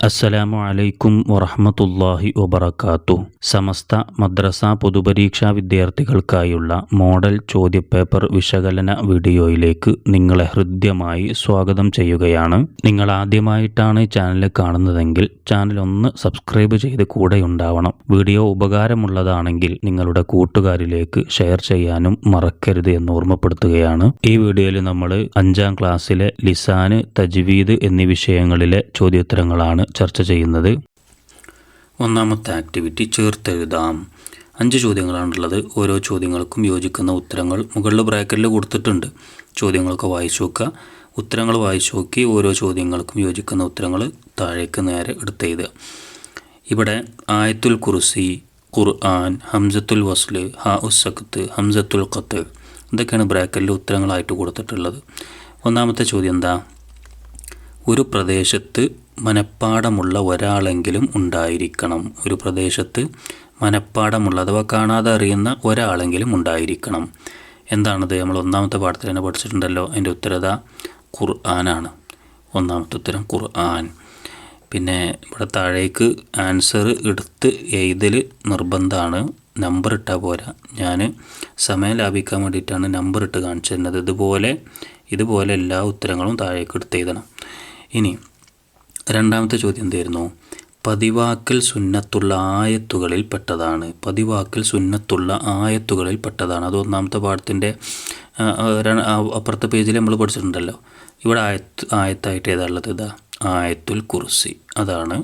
അസ്സലാമു അലൈക്കും വറഹ്മത്തുള്ളാഹി വബറകാതുഹു. സമസ്ത മദ്രസ പൊതുപരീക്ഷാ വിദ്യാർത്ഥികൾക്കായുള്ള മോഡൽ ചോദ്യപേപ്പർ വിശകലന വീഡിയോയിലേക്ക് നിങ്ങളെ ഹൃദ്യമായി സ്വാഗതം ചെയ്യുകയാണ്. നിങ്ങൾ ആദ്യമായിട്ടാണ് ചാനൽ കാണുന്നതെങ്കിൽ ചാനൽ ഒന്ന് സബ്സ്ക്രൈബ് ചെയ്ത് കൂടെയുണ്ടാവണം. വീഡിയോ ഉപകാരമുള്ളതാണെങ്കിൽ നിങ്ങളുടെ കൂട്ടുകാരിലേക്ക് ഷെയർ ചെയ്യാനും മറക്കരുത് എന്ന് ഓർമ്മപ്പെടുത്തുകയാണ്. ഈ വീഡിയോയിൽ നമ്മൾ 5ാം ക്ലാസ്സിലെ ലിസാന്, തജ്വീദ് എന്നീ വിഷയങ്ങളിലെ ചോദ്യോത്തരങ്ങളാണ് ചർച്ച ചെയ്യുന്നത്. ഒന്നാമത്തെ ആക്ടിവിറ്റി ചേർത്തെഴുതാം. 5 ചോദ്യങ്ങളാണുള്ളത്. ഓരോ ചോദ്യങ്ങൾക്കും യോജിക്കുന്ന ഉത്തരങ്ങൾ മുകളിൽ ബ്രാക്കറ്റിൽ കൊടുത്തിട്ടുണ്ട്. ചോദ്യങ്ങളൊക്കെ വായിച്ചു നോക്കുക. ഉത്തരങ്ങൾ വായിച്ചു നോക്കി ഓരോ ചോദ്യങ്ങൾക്കും യോജിക്കുന്ന ഉത്തരങ്ങൾ താഴേക്ക് നേരെ എടുത്തെഴുതുക. ഇവിടെ ആയത്തുൽ കുർസി, ഖുർആൻ, ഹംസത്തുൽ വസ്ല്, ഹാ ഉസ്സഖത്ത്, ഹംസത്തുൽ ഖത്ത് ഇതൊക്കെയാണ് ബ്രാക്കറ്റിൽ ഉത്തരങ്ങളായിട്ട് കൊടുത്തിട്ടുള്ളത്. ഒന്നാമത്തെ ചോദ്യം എന്താ? ഒരു പ്രദേശത്ത് മനഃപ്പാടമുള്ള ഒരാളെങ്കിലും ഉണ്ടായിരിക്കണം. ഒരു പ്രദേശത്ത് മനഃപ്പാടമുള്ള അഥവാ കാണാതെ അറിയുന്ന ഒരാളെങ്കിലും ഉണ്ടായിരിക്കണം. എന്താണത്? നമ്മൾ ഒന്നാമത്തെ പാഠത്തിൽ തന്നെ പഠിച്ചിട്ടുണ്ടല്ലോ. അതിൻ്റെ ഉത്തരത ഖുർആനാണ്. ഒന്നാമത്തെ ഉത്തരം ഖുർആൻ. പിന്നെ ഇവിടെ താഴേക്ക് ആൻസർ എടുത്ത് എഴുതൽ നിർബന്ധമാണ്. നമ്പർ ഇട്ടാൽ പോരാ. ഞാൻ സമയം ലാഭിക്കാൻ വേണ്ടിയിട്ടാണ് നമ്പർ ഇട്ട് കാണിച്ചു തരുന്നത്. ഇതുപോലെ എല്ലാ ഉത്തരങ്ങളും താഴേക്ക് എടുത്ത് എഴുതണം. ഇനി രണ്ടാമത്തെ ചോദ്യം എന്തായിരുന്നു? പതിവാക്കൽ സുന്നത്തുള്ള ആയത്തുകളിൽ പെട്ടതാണ്. പതിവാക്കൽ സുന്നത്തുള്ള ആയത്തുകളിൽ പെട്ടതാണ്. അത് ഒന്നാമത്തെ പാഠത്തിൻ്റെ അപ്പുറത്തെ പേജിൽ നമ്മൾ പഠിച്ചിട്ടുണ്ടല്ലോ. ഇവിടെ ആയത്തായിട്ട് ഏതാണുള്ളത്? ഇതാ ആയത്തുൽ കുർസി. അതാണ്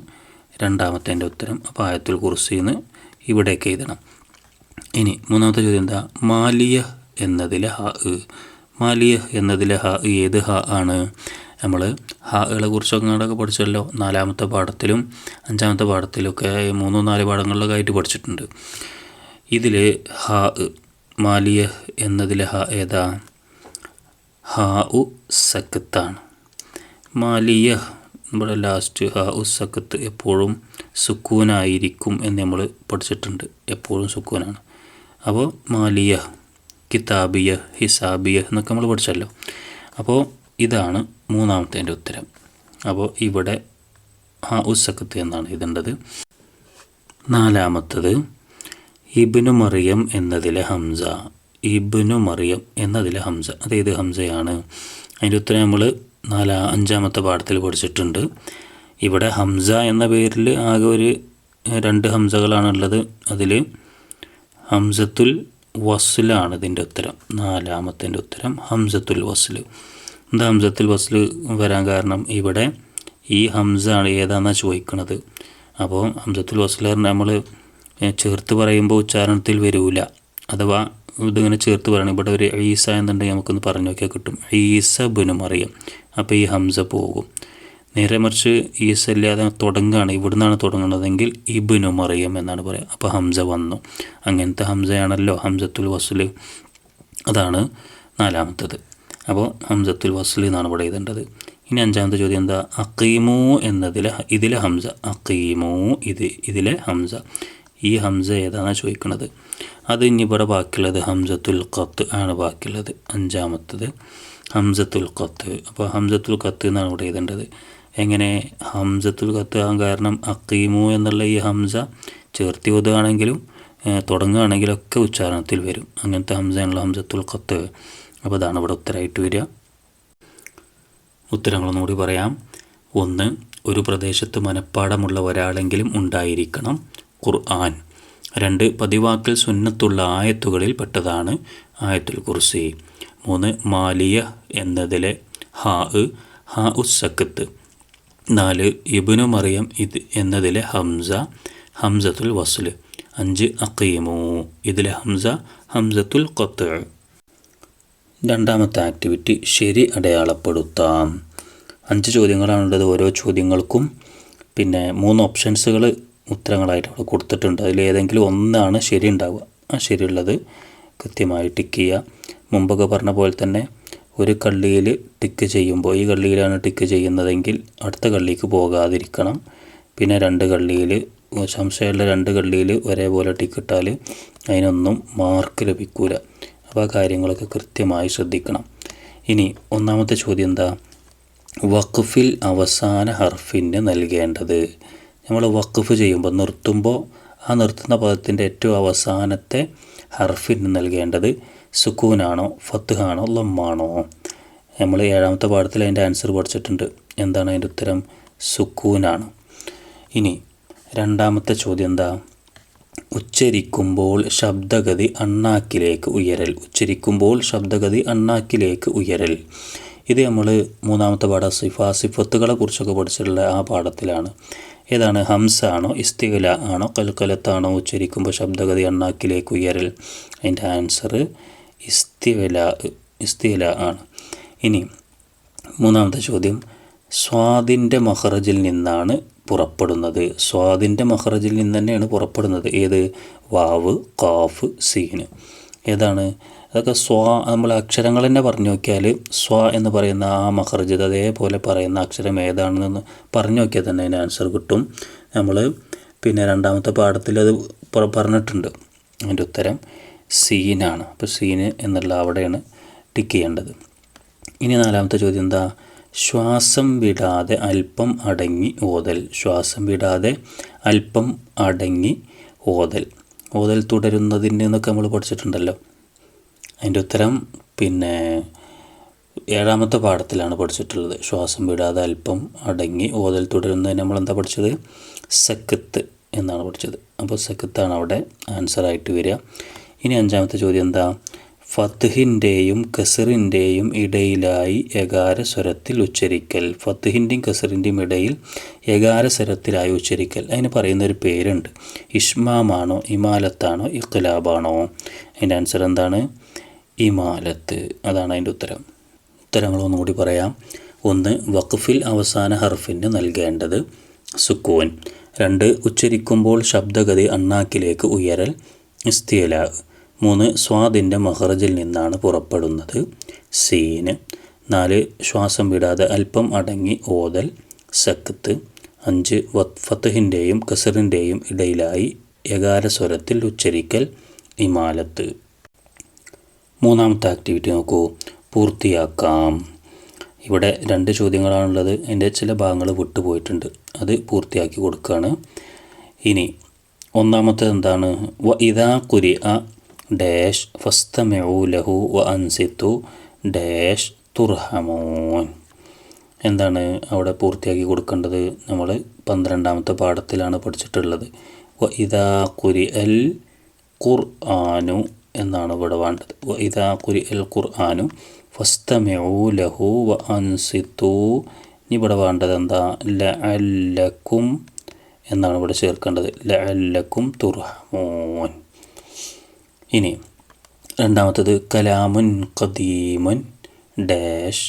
രണ്ടാമത്തെ ഉത്തരം. അപ്പോൾ ആയത്തുൽ കുർസിന്ന് ഇവിടേക്ക് എഴുതണം. ഇനി മൂന്നാമത്തെ ചോദ്യം എന്താ? മാലിയ എന്നതിലെ ഹ. മാലിയ എന്നതിലെ ഹ ഏത് ഹ ആണ്? നമ്മൾ ഹാകളെ കുറിച്ചൊക്കെ പഠിച്ചല്ലോ. 4ാമത്തെ പാഠത്തിലും 5ാമത്തെ പാഠത്തിലൊക്കെ 3-4 പാഠങ്ങളിലൊക്കെ ആയിട്ട് പഠിച്ചിട്ടുണ്ട്. ഇതിൽ ഹ മാലിയ എന്നതിലെ ഹ ഏതാ? ഹാ ഉ സക്കത്താണ്. മാലിയ ഇവിടെ ലാസ്റ്റ് ഹാ ഉ സക്കത്ത് എപ്പോഴും സുക്കൂനായിരിക്കും എന്ന് നമ്മൾ പഠിച്ചിട്ടുണ്ട്. എപ്പോഴും സുക്കൂനാണ്. അപ്പോൾ മാലിയ, കിതാബിയ, ഹിസാബിയ എന്നൊക്കെ നമ്മൾ പഠിച്ചല്ലോ. അപ്പോൾ ഇതാണ് മൂന്നാമത്തെ ഉത്തരം. അപ്പോൾ ഇവിടെ ഹാ ഉസ്സക്കത്ത് എന്നാണ് എഴുതേണ്ടത്. 4ാമത്തത് ഇബ്നു മറിയം എന്നതിലെ ഹംസ. ഇബ്നു മറിയം എന്നതിലെ ഹംസ അതേത് ഹംസയാണ്? അതിൻ്റെ ഉത്തരം നമ്മൾ 5ാമത്തെ പാഠത്തിൽ പഠിച്ചിട്ടുണ്ട്. ഇവിടെ ഹംസ എന്ന പേരിൽ ആകെ ഒരു 2 ഹംസകളാണുള്ളത്. അതിൽ ഹംസത്തുൽ വസ്ലാണ് ഇതിൻ്റെ ഉത്തരം. 4ാമത്തെ ഉത്തരം ഹംസത്തുൽ വസ്ല്. എന്താ ഹംസത്തുൽ വസ്ല് വരാൻ കാരണം? ഇവിടെ ഈ ഹംസ ആണ് ഏതാണെന്നാണ് ചോദിക്കുന്നത്. അപ്പോൾ ഹംസത്തുൽ വസ്ല് നമ്മൾ ചേർത്ത് പറയുമ്പോൾ ഉച്ചാരണത്തിൽ വരില്ല. അഥവാ ഇതിങ്ങനെ ചേർത്ത് പറയണം. ഇവിടെ ഒരു ഈസ എന്നുണ്ടെങ്കിൽ നമുക്കൊന്ന് പറഞ്ഞു നോക്കിയാൽ കിട്ടും. ഈസ ബിനു മറിയം. അപ്പോൾ ഈ ഹംസ പോകും. നേരെ മറിച്ച് ഈസ ഇല്ലാതെ തുടങ്ങുകയാണ്, ഇവിടുന്നാണ് തുടങ്ങുന്നതെങ്കിൽ ഇബ്നു മറിയം എന്നാണ് പറയുക. അപ്പോൾ ഹംസ വന്നു. അങ്ങനത്തെ ഹംസയാണല്ലോ ഹംസത്തുൽ വസ്ല്. അതാണ് 4ാമത്തത്. അപ്പോൾ ഹംസത്തുൽ വസ്ല് എന്നാണ് ഇവിടെ എഴുതേണ്ടത്. ഇനി 5ാമത്തെ ചോദ്യം എന്താ? അഖീമു ഇതിലെ ഹംസ. അഖീമു ഇതിലെ ഹംസ. ഈ ഹംസ ഏതാണെന്ന് ചോദിക്കുന്നത്. അത് ഇനി ഇവിടെ ബാക്കിയുള്ളത് ഹംസത്തുൽ ഖത്ത് ആണ് ബാക്കിയുള്ളത്. 5ാമത്തത് ഹംസത്തുൽ ഖത്ത്. അപ്പോൾ ഹംസത്തുൽ ഖത്ത് എന്നാണ് ഇവിടെ എഴുതേണ്ടത്. എങ്ങനെ ഹംസത്തുൽ ഖത്ത് ആകാൻ കാരണം? അഖീമു എന്നുള്ള ഈ ഹംസ ചേർത്തി ഓതുകയാണെങ്കിലും തുടങ്ങുകയാണെങ്കിലും ഒക്കെ ഉച്ചാരണത്തിൽ വരും. അങ്ങനത്തെ ഹംസയാണല്ലോ ഹംസത്തുൽ ഖത്ത്. അപ്പോൾ അതാണ് ഇവിടെ ഉത്തരമായിട്ട് വരിക. ഉത്തരങ്ങളൊന്നുകൂടി പറയാം. 1. ഒരു പ്രദേശത്ത് മനഃപ്പാടമുള്ള ഒരാളെങ്കിലും ഉണ്ടായിരിക്കണം. ഖുർആൻ. 2. പതിവാക്കൽ സുന്നത്തുള്ള ആയത്തുകളിൽ പെട്ടതാണ് ആയത്തുൽ കുർസി. 3. മാലിയ എന്നതിലെ ഹാ ഉസ്സക്കത്ത്. 4. ഇബ്നു മറിയം എന്നതിലെ ഹംസ ഹംസത്തുൽ വസ്ല്. 5. അഖീമു ഇതിലെ ഹംസ ഹംസത്തുൽ ഖത്ത്. 2ാമത്തെ ആക്ടിവിറ്റി ശരി അടയാളപ്പെടുത്താം. 5 ചോദ്യങ്ങളാണുള്ളത്. ഓരോ ചോദ്യങ്ങൾക്കും പിന്നെ 3 ഓപ്ഷൻസുകൾ ഉത്തരങ്ങളായിട്ട് അവിടെ കൊടുത്തിട്ടുണ്ട്. അതിലേതെങ്കിലും ഒന്നാണ് ശരി ഉണ്ടാവുക. ആ ശരിയുള്ളത് കൃത്യമായി ടിക്ക് ചെയ്യുക. മുമ്പൊക്കെ പറഞ്ഞ പോലെ തന്നെ ഒരു കള്ളിയിൽ ടിക്ക് ചെയ്യുമ്പോൾ ഈ കള്ളിയിലാണ് ടിക്ക് ചെയ്യുന്നതെങ്കിൽ അടുത്ത കള്ളിക്ക് പോകാതിരിക്കണം. പിന്നെ 2 കള്ളിയിൽ സംശയമുള്ള 2 കള്ളിയിൽ ഒരേപോലെ ടിക്ക് ഇട്ടാൽ അതിനൊന്നും മാർക്ക് ലഭിക്കില്ല. അപ്പോൾ ആ കാര്യങ്ങളൊക്കെ കൃത്യമായി ശ്രദ്ധിക്കണം. ഇനി ഒന്നാമത്തെ ചോദ്യം എന്താ? വഖഫിൽ അവസാന ഹർഫിന് നൽകേണ്ടത്. നമ്മൾ വഖഫ് ചെയ്യുമ്പോൾ നിർത്തുമ്പോൾ ആ നിർത്തുന്ന പദത്തിൻ്റെ ഏറ്റവും അവസാനത്തെ ഹർഫിന് നൽകേണ്ടത് സുക്കൂനാണോ ഫത്ഹാണോ ലമ്മാണോ? നമ്മൾ 7ാമത്തെ പാഠത്തിൽ അതിൻ്റെ ആൻസർ പഠിച്ചിട്ടുണ്ട്. എന്താണ് അതിൻ്റെ ഉത്തരം? സുക്കൂനാണ്. ഇനി 2ാമത്തെ ചോദ്യം എന്താ? ഉച്ചരിക്കുമ്പോൾ ശബ്ദഗതി അണ്ണാക്കിലേക്ക് ഉയരൽ. ഉച്ചരിക്കുമ്പോൾ ശബ്ദഗതി അണ്ണാക്കിലേക്ക് ഉയരൽ. ഇത് നമ്മൾ 3ാമത്തെ പാഠം സിഫത്തുകളെ കുറിച്ചൊക്കെ പഠിച്ചിട്ടുള്ള ആ പാഠത്തിലാണ്. ഏതാണ്? ഹംസ ആണോ ഇസ്തിഗ്ല ആണോ കൽക്കലത്താണോ ഉച്ചരിക്കുമ്പോൾ ശബ്ദഗതി അണ്ണാക്കിലേക്ക് ഉയരൽ? അതിൻ്റെ ആൻസർ ഇസ്തിഗ്ല ആണ്. ഇനി 3ാമത്തെ ചോദ്യം, സ്വാദിൻ്റെ മഖറജിൽ നിന്നാണ് പുറപ്പെടുന്നത്. സ്വാദിൻ്റെ മഖറജിൽ നിന്ന് തന്നെയാണ് പുറപ്പെടുന്നത്. ഏത്? വാവ്, ഖാഫ്, സീന്. ഏതാണ്? അതൊക്കെ നമ്മൾ അക്ഷരങ്ങൾ തന്നെ പറഞ്ഞു നോക്കിയാൽ എന്ന് പറയുന്ന ആ മഖറജ് അതേപോലെ പറയുന്ന അക്ഷരം ഏതാണെന്ന് പറഞ്ഞു നോക്കിയാൽ തന്നെ അതിന് ആൻസർ കിട്ടും. നമ്മൾ 2ാമത്തെ പാഠത്തിൽ അത് പറഞ്ഞിട്ടുണ്ട്. അതിൻ്റെ ഉത്തരം സീനാണ്. അപ്പോൾ സീന് എന്നുള്ള അവിടെയാണ് ടിക്ക് ചെയ്യേണ്ടത്. ഇനി 4ാമത്തെ ചോദ്യം എന്താ? ശ്വാസം വിടാതെ അല്പം അടങ്ങി ഓതൽ. ശ്വാസം വിടാതെ അല്പം അടങ്ങി ഓതൽ. ഓതൽ തുടരുന്നതിന് എന്നൊക്കെ നമ്മൾ പഠിച്ചിട്ടുണ്ടല്ലോ. അതിൻ്റെ ഉത്തരം 7ാമത്തെ പാഠത്തിലാണ് പഠിച്ചിട്ടുള്ളത്. ശ്വാസം വിടാതെ അല്പം അടങ്ങി ഓതൽ തുടരുന്നതിന് നമ്മളെന്താ പഠിച്ചത്? സക്കത്ത് എന്നാണ് പഠിച്ചത്. അപ്പോൾ സക്കത്താണ് അവിടെ ആൻസറായിട്ട് വരിക. ഇനി 5ാമത്തെ ചോദ്യം എന്താ? ഫത്ഹിൻ്റെയും കസറിൻ്റെയും ഇടയിലായി യകാര സ്വരത്തിൽ ഉച്ചരിക്കൽ. ഫത്ഹിൻ്റെയും കസറിൻ്റെയും ഇടയിൽ യകാര സ്വരത്തിലായി ഉച്ചരിക്കൽ. അതിന് പറയുന്നൊരു പേരുണ്ട്. ഇഷ്മാമാണോ ഇമാലത്താണോ ഇഖ്ലാബാണോ? അതിൻ്റെ ആൻസർ എന്താണ്? ഇമാലത്ത്. അതാണ് അതിൻ്റെ ഉത്തരം. ഉത്തരങ്ങളൊന്നും കൂടി പറയാം. 1. വഖഫിൽ അവസാന ഹർഫിന് നൽകേണ്ടത് സുക്കൂൻ. 2. ഉച്ചരിക്കുമ്പോൾ ശബ്ദഗതി അണ്ണാക്കിലേക്ക് ഉയരൽ ഇസ്തിഗ്ല. 3. സ്വാദിൻ്റെ മഖറജിൽ നിന്നാണ് പുറപ്പെടുന്നത് സീന്. 4. ശ്വാസം വിടാതെ അല്പം അടങ്ങി ഓതൽ സക്കത്ത്. 5. ഫത്ഹിൻ്റെയും കസറിൻ്റെയും ഇടയിലായി യകാര സ്വരത്തിൽ ഉച്ചരിക്കൽ ഇമാലത്ത്. 3ാമത്തെ ആക്ടിവിറ്റി നോക്കൂ. പൂർത്തിയാക്കാം. ഇവിടെ 2 ചോദ്യങ്ങളാണുള്ളത്. അതിൻ്റെ ചില ഭാഗങ്ങൾ വിട്ടുപോയിട്ടുണ്ട്. അത് പൂർത്തിയാക്കി കൊടുക്കുകയാണ്. ഇനി 1ാമത്തേത് എന്താണ്? വ ഇദാ ഖുരിഅ ഡാഷ് ഫസ്തമിഉ ലഹു വ അൻസിതു ഡാഷ് തുർഹമൂൻ. എന്താണ് അവിടെ പൂർത്തിയാക്കി കൊടുക്കേണ്ടത്? നമ്മൾ 12ാമത്തെ പാഠത്തിലാണ് പഠിച്ചിട്ടുള്ളത്. വ ഇദാ ഖുരിഅൽ ഖുർആനു എന്നാണ് ഇവിടെ വേണ്ടത്. വ ഇദാ ഖുരിഅൽ ഖുർആനു ഫസ്തമിഉ ലഹു വ അൻസിതു. ഇനി ഇവിടെ വേണ്ടത് എന്താ? ലഅല്ലക്കും എന്നാണ് ഇവിടെ ചേർക്കേണ്ടത്. ലഅല്ലക്കും തുർഹമൂൻ. ഇനി 2ാമത്തേത് കലാമുൻ ഖദീമുൻ ഡാഷ്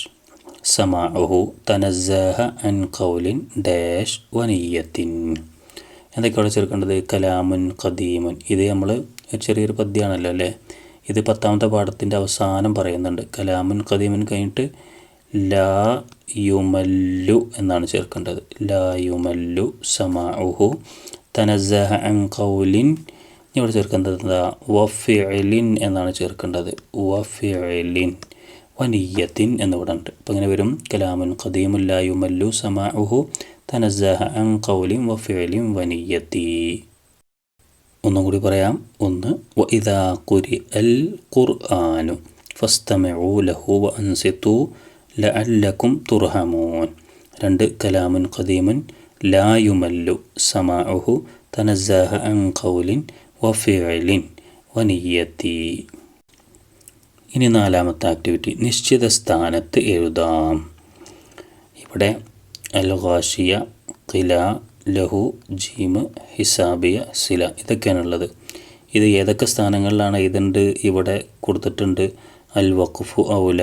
സമാഉഹു തനസ്സഹ അൻ ഖൗലിൻ ഡാഷ് വനിയത്തിൻ. എന്തൊക്കെയാണ് ചേർക്കേണ്ടത്? കലാമുൻ ഖദീമുൻ. ഇത് നമ്മൾ ചെറിയൊരു പദ്യമാണല്ലോ അല്ലേ? ഇത് 10ാമത്തെ പാഠത്തിൻ്റെ അവസാനം പറയുന്നുണ്ട്. കലാമുൻ ഖദീമുൻ കഴിഞ്ഞിട്ട് ലാ യുമല്ലു എന്നാണ് ചേർക്കേണ്ടത്. ലാ യുമല്ലു സമാഉഹു തനസ്സഹ അൻ ഖൗലിൻ. ഇവിടെ ചേർക്കേണ്ടത് എന്താ? വഫിഇലിൻ എന്നാണ് ചേർക്കേണ്ടത്. വഫിഇലിൻ വനിയത്തിൻ എന്നിവിടെ ഉണ്ട്. അപ്പോൾ ഇങ്ങനെ വരും. കലാമുൻ ഖദീമുൻ ലാ യുമല്ലു സമാഉഹു തനസ്സഹ അൻ ഖൗലിൻ വഫിഇലിൻ വനിയത്തി. ഒന്നും കൂടി പറയാം. 1. വ ഇദാ ഖുരിഅൽ ഖുർആനു ഫസ്തമിഉ ലഹു വ അൻസിതു ലഅല്ലക്കും തുർഹമൂൻ. 2. കലാമുൻ ഖദീമുൻ ലാ യുമല്ലു സമാഉഹു തനസ്സഹ അൻ ഖൗലിൻ വഫിഇലിൻ വനിയത്തി. ഇനി 4ാമത്തെ ആക്ടിവിറ്റി. നിശ്ചിത സ്ഥാനത്ത് എഴുതാം. ഇവിടെ അൽ ഗാഷിയ, ഖില, ലഹു, ജീമ്, ഹിസാബിയ, സില ഇതൊക്കെയാണുള്ളത്. ഇത് ഏതൊക്കെ സ്ഥാനങ്ങളിലാണ് എഴുതേണ്ടത് ഇവിടെ കൊടുത്തിട്ടുണ്ട്. അൽ വഖഫു ഔല,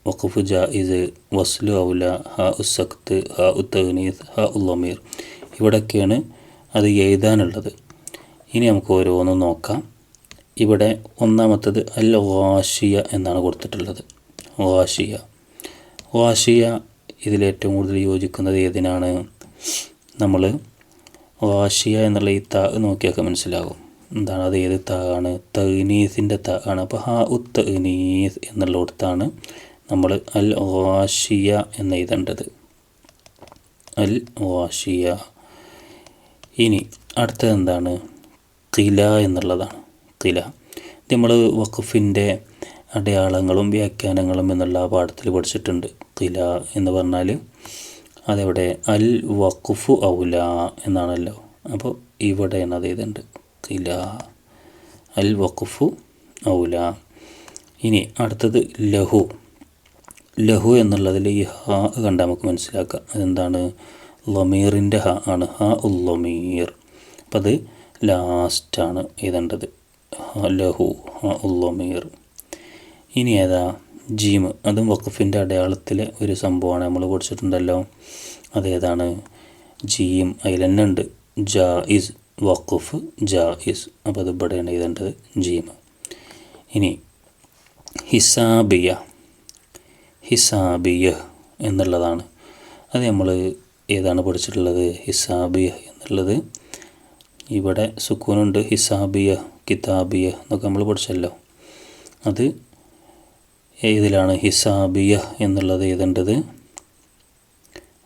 വഖഫ് ജായിസ്, വസ്ലു ഔല, ഹ ഉസക്ത്, ഹ ഉത്തഗ്നീസ്, ഹ ഉല്ലമീർ ഇവിടെയൊക്കെയാണ് അത് എഴുതാനുള്ളത്. ഇനി നമുക്ക് ഓരോന്നും നോക്കാം. ഇവിടെ 1ാമത്തേത് അൽ ഗാഷിയ എന്നാണ് കൊടുത്തിട്ടുള്ളത്. ഗാഷിയ ഇതിലേറ്റവും കൂടുതൽ യോജിക്കുന്നത് ഏതിനാണ്? നമ്മൾ ഗാഷിയ എന്നുള്ള ഈ ത നോക്കിയൊക്കെ മനസ്സിലാകും. എന്താണ് അത്? ഏത് ത ആണ്? തഗ്നീസിൻ്റെ ത ആണ്. അപ്പോൾ ഹ ഉത്തഗ്നീസ് എന്നുള്ളിടത്താണ് നമ്മൾ അൽ ഗാഷിയ എന്ന് എഴുതേണ്ടത്. അൽ വാഷിയ. ഇനി അടുത്തത് എന്താണ്? ഖില എന്നുള്ളതാണ്. ഖില ഇത് നമ്മൾ വഖഫിൻ്റെ അടയാളങ്ങളും വ്യാഖ്യാനങ്ങളും എന്നുള്ള പാഠത്തിൽ പഠിച്ചിട്ടുണ്ട്. ഖില എന്ന് പറഞ്ഞാൽ അതെവിടെ? അൽ വഖഫു ഔല എന്നാണല്ലോ. അപ്പോൾ ഇവിടെയാണ് അത് ഇതുണ്ട്, ഖില അൽ വഖഫു ഔല. ഇനി അടുത്തത് ലഹു. ലഹു എന്നുള്ളതിൽ ഈ ഹ കണ്ടാൽ നമുക്ക് മനസ്സിലാക്കാം അതെന്താണ്? ലമീറിൻ്റെ ഹ ആണ്, ഹ ഉൽ ലമീർ. അപ്പം അത് ലാസ്റ്റാണ് എഴുതേണ്ടത്, ലഹു ഹ ഉൽ ലമീർ. ഇനി ഏതാ? ജീം. അതും വഖഫിൻ്റെ അടയാളത്തിലെ ഒരു സംഭവമാണ്, നമ്മൾ പഠിച്ചിട്ടുണ്ടല്ലോ. അതേതാണ്? ജീം. അതിൽ തന്നെ ഉണ്ട് ജായിസ്, വഖഫ് ജായിസ്. അപ്പോൾ അത് ഇവിടെയാണ് എഴുതേണ്ടത്, ജീം. ഇനി ഹിസാബിയ. ഹിസാബിയ എന്നുള്ളതാണ്. അത് നമ്മൾ ഏതാണ് പഠിച്ചിട്ടുള്ളത്? ഹിസാബിയ എന്നുള്ളത് ഇവിടെ സുക്കൂനുണ്ട്, ഹിസാബിയ കിതാബിയ എന്നൊക്കെ നമ്മൾ പഠിച്ചല്ലോ. അത് ഏതിലാണ്? ഹിസാബിയ എന്നുള്ളത് എഴുതേണ്ടത്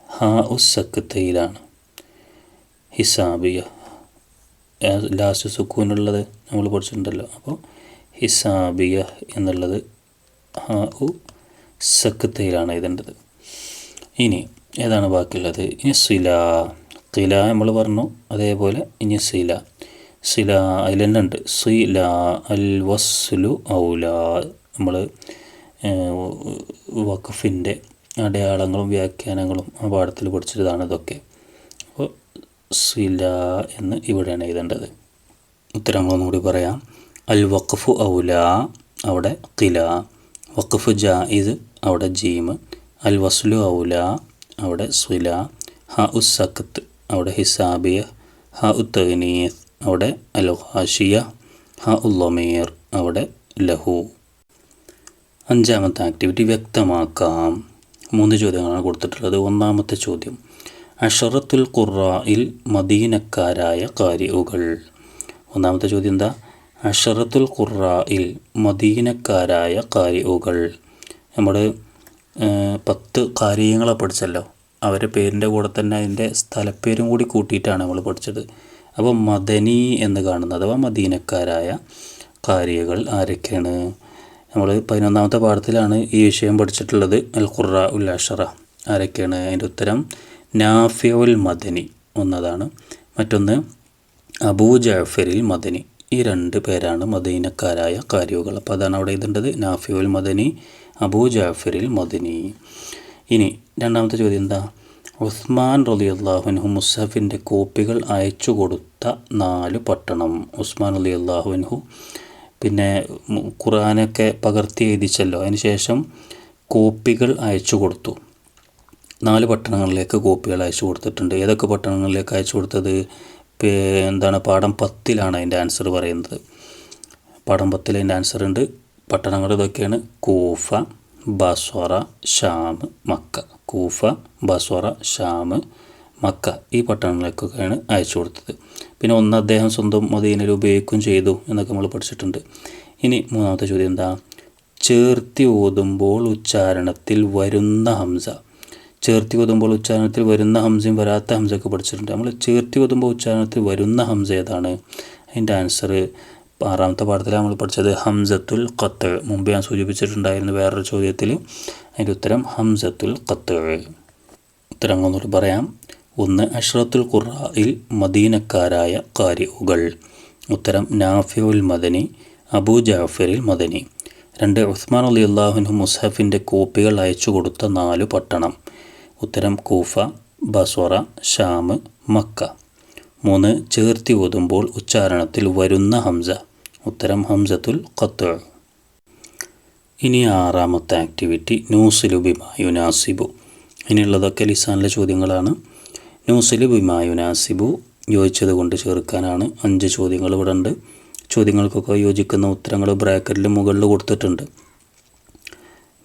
ഹാ ഉസ്സക്കത്തയിലാണ്. ഹിസാബിയ ലാസ്റ്റ് സുക്കൂനുള്ളത് നമ്മൾ പഠിച്ചിട്ടുണ്ടല്ലോ. അപ്പോൾ ഹിസാബിയ എന്നുള്ളത് ഹാ ഉ സക്കത്തയിലാണ് എഴുതേണ്ടത്. ഇനി ഏതാണ് ബാക്കിയുള്ളത്? ഇനി സില. ഖില നമ്മൾ പറഞ്ഞു, അതേപോലെ ഇനി സില. സില അതിൽ തന്നെ ഉണ്ട്, സില അൽ വസ്ലു ഔല. നമ്മൾ വഖഫിൻ്റെ അടയാളങ്ങളും വ്യാഖ്യാനങ്ങളും ആ പാഠത്തിൽ പഠിച്ചതാണ് ഇതൊക്കെ. അപ്പോൾ സില എന്ന് ഇവിടെയാണ് എഴുതേണ്ടത്. ഉത്തരങ്ങളൊന്നുകൂടി പറയാം. അൽ വഖഫു ഔല അവിടെ ഖില, വഖഫ് ജായിസ് അവിടെ ജീം, അൽ വസ്ലു ഔല അവിടെ സില, ഹ ഉസ് സഖത്ത് അവിടെ ഹിസാബിയ, ഹ ഉ തഗ്നീസ് അവിടെ അൽ ഖാഷിയ, ഹ ഉൽ ലമീർ അവിടെ ലഹു. അഞ്ചാമത്തെ ആക്ടിവിറ്റി വ്യക്തമാക്കാം. 3 ചോദ്യങ്ങളാണ് കൊടുത്തിട്ടുള്ളത്. ഒന്നാമത്തെ ചോദ്യം, അഷറത്തുൽ ഖുറായിൽ മദീനക്കാരായ ഖാരിഉകൾ. ഒന്നാമത്തെ ചോദ്യം എന്താ? അഷറത്തുൽ ഖുറായിൽ മദീനക്കാരായ ഖാരിഉകൾ. നമ്മൾ 10 ഖാരിയങ്ങളെ പഠിച്ചല്ലോ. അവരുടെ പേരിൻ്റെ കൂടെ തന്നെ അതിൻ്റെ സ്ഥലപ്പേരും കൂടി കൂട്ടിയിട്ടാണ് നമ്മൾ പഠിച്ചത്. അപ്പോൾ മദനി എന്ന് കാണുന്നത് അഥവാ മദീനക്കാരായ ഖാരിയകൾ ആരൊക്കെയാണ്? നമ്മൾ 11ാമത്തെ പാഠത്തിലാണ് ഈ വിഷയം പഠിച്ചിട്ടുള്ളത്. അൽ ഖുറാ ഉൽ അഷറ ആരൊക്കെയാണ്? അതിൻ്റെ ഉത്തരം നാഫിഉൽ മദനി ഒന്നതാണ്, മറ്റൊന്ന് അബൂ ജഅഫറിൽ മദനി. ഈ 2 പേരാണ് മദീനക്കാരായ ഖാരിഉകൾ. അപ്പോൾ അതാണ് അവിടെ എഴുതേണ്ടത്, നാഫിഉൽ മദനി, അബൂ ജഅഫറിൽ മദനി. ഇനി രണ്ടാമത്തെ ചോദ്യം എന്താ? ഉസ്മാൻ റളിയല്ലാഹു അൻഹു മുസ്ഹഫിൻ്റെ കോപ്പികൾ അയച്ചു കൊടുത്ത 4 പട്ടണം. ഉസ്മാൻ റളിയല്ലാഹു അൻഹു പിന്നെ ഖുർആനൊക്കെ പകർത്തി എഴുതിച്ചല്ലോ. അതിന് ശേഷം കോപ്പികൾ അയച്ചു കൊടുത്തു. 4 പട്ടണങ്ങളിലേക്ക് കോപ്പികൾ അയച്ചു കൊടുത്തിട്ടുണ്ട്. ഏതൊക്കെ പട്ടണങ്ങളിലേക്ക് അയച്ചു കൊടുത്തത്? എന്താണ്? പാഠം 10ലാണ് അതിൻ്റെ ആൻസർ പറയുന്നത്. പാഠം 10 അതിൻ്റെ ആൻസർ ഉണ്ട്. പട്ടണങ്ങൾ ഇതൊക്കെയാണ്: Kufa, Basra, Sham, Mecca. Kufa, Basra, Sham, Mecca ഈ പട്ടണങ്ങളിലേക്കൊക്കെയാണ് അയച്ചു കൊടുത്തത്. പിന്നെ ഒന്ന് അദ്ദേഹം സ്വന്തം മദീനയിൽ ഉപയോഗിക്കുകയും ചെയ്തു എന്നൊക്കെ നമ്മൾ പഠിച്ചിട്ടുണ്ട്. ഇനി മൂന്നാമത്തെ ചോദ്യം എന്താ? ചേർത്തി ഓതുമ്പോൾ ഉച്ചാരണത്തിൽ വരുന്ന ഹംസ. ചേർത്തി ഓതുമ്പോൾ ഉച്ചാരണത്തിൽ വരുന്ന ഹംസയും വരാത്ത ഹംസയൊക്കെ പഠിച്ചിട്ടുണ്ട്. നമ്മൾ ചേർത്തി ഓതുമ്പോൾ ഉച്ചാരണത്തിൽ വരുന്ന ഹംസ ഏതാണ്? അതിൻ്റെ ആൻസർ 6ാമത്തെ പാഠത്തിലാണ് നമ്മൾ പഠിച്ചത്, ഹംസത്തുൽ ഖത്ത്. മുമ്പ് ഞാൻ സൂചിപ്പിച്ചിട്ടുണ്ടായിരുന്നു വേറൊരു ചോദ്യത്തിൽ. അതിൻ്റെ ഉത്തരം ഹംസത്തുൽ ഖത്ത്. ഉത്തരങ്ങളൊന്നുകൂടി പറയാം. 1. അഷ്റത്തുൽ ഖുറായിൽ മദീനക്കാരായ ഖാരിഉകൾ. ഉത്തരം നാഫിഉൽ മദനി, അബൂ ജഅഫറിൽ മദനി. 2. ഉസ്മാൻ റളിയല്ലാഹു അൻഹു മുസ്ഹഫിൻ്റെ കോപ്പികൾ അയച്ചു കൊടുത്ത 4 പട്ടണം. ഉത്തരം കൂഫ, ബസ്വറ, ഷാം, മക്ക. 3. ചേർത്തി ഓതുമ്പോൾ ഉച്ചാരണത്തിൽ വരുന്ന ഹംസ. ഉത്തരം ഹംസത്തുൽ ഖത്ത്. ഇനി 6ാമത്തെ ആക്ടിവിറ്റി നൂസിലു ബിമാ യുനാസിബു. ഇനിയുള്ളതൊക്കെ ലിസാനിലെ ചോദ്യങ്ങളാണ്. നൂസിലു ബിമാ യുനാസിബു യോജിച്ചത് കൊണ്ട് ചേർക്കാനാണ്. 5 ചോദ്യങ്ങൾ ഇവിടെ ഉണ്ട്. ചോദ്യങ്ങൾക്കൊക്കെ യോജിക്കുന്ന ഉത്തരങ്ങൾ ബ്രാക്കറ്റിൽ മുകളിൽ കൊടുത്തിട്ടുണ്ട്.